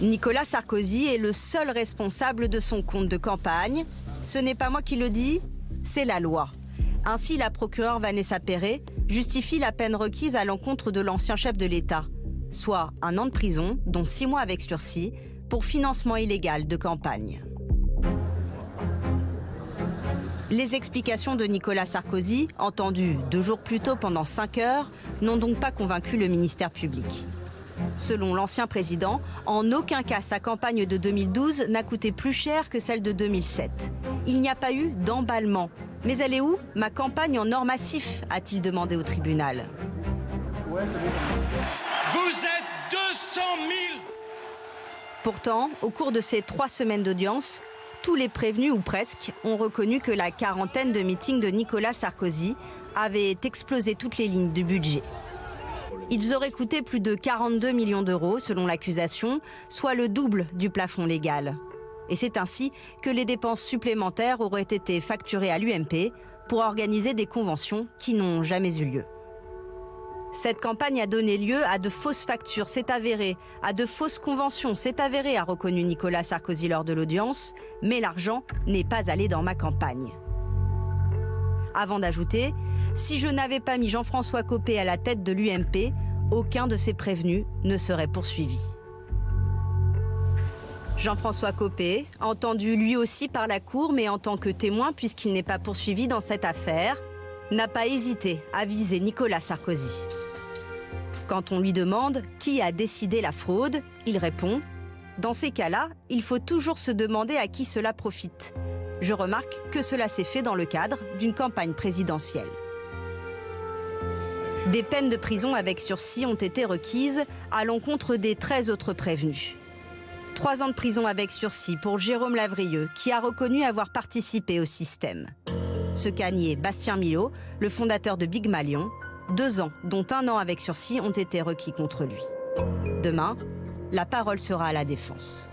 Nicolas Sarkozy est le seul responsable de son compte de campagne. Ce n'est pas moi qui le dis, c'est la loi. Ainsi, la procureure Vanessa Perret justifie la peine requise à l'encontre de l'ancien chef de l'État, soit 1 an de prison, dont 6 mois avec sursis, pour financement illégal de campagne. Les explications de Nicolas Sarkozy, entendues 2 jours plus tôt pendant 5 heures, n'ont donc pas convaincu le ministère public. Selon l'ancien président, en aucun cas sa campagne de 2012 n'a coûté plus cher que celle de 2007. Il n'y a pas eu d'emballement. Mais elle est où, ma campagne en or massif, a-t-il demandé au tribunal. Vous êtes 200 000 ! Pourtant, au cours de ces 3 semaines d'audience, tous les prévenus, ou presque, ont reconnu que la quarantaine de meetings de Nicolas Sarkozy avait explosé toutes les lignes du budget. Ils auraient coûté plus de 42 millions d'euros, selon l'accusation, soit le double du plafond légal. Et c'est ainsi que les dépenses supplémentaires auraient été facturées à l'UMP pour organiser des conventions qui n'ont jamais eu lieu. Cette campagne a donné lieu à de fausses factures, c'est avéré, à de fausses conventions, c'est avéré, a reconnu Nicolas Sarkozy lors de l'audience, mais l'argent n'est pas allé dans ma campagne. Avant d'ajouter, si je n'avais pas mis Jean-François Copé à la tête de l'UMP, aucun de ces prévenus ne serait poursuivi. Jean-François Copé, entendu lui aussi par la Cour, mais en tant que témoin puisqu'il n'est pas poursuivi dans cette affaire, n'a pas hésité à viser Nicolas Sarkozy. Quand on lui demande qui a décidé la fraude, il répond « Dans ces cas-là, il faut toujours se demander à qui cela profite. Je remarque que cela s'est fait dans le cadre d'une campagne présidentielle. » Des peines de prison avec sursis ont été requises à l'encontre des 13 autres prévenus. 3 ans de prison avec sursis pour Jérôme Lavrieux, qui a reconnu avoir participé au système. Ce qu'a nié Bastien Milot, le fondateur de Big Malion. 2 ans, dont 1 an avec sursis, ont été requis contre lui. Demain, la parole sera à la défense.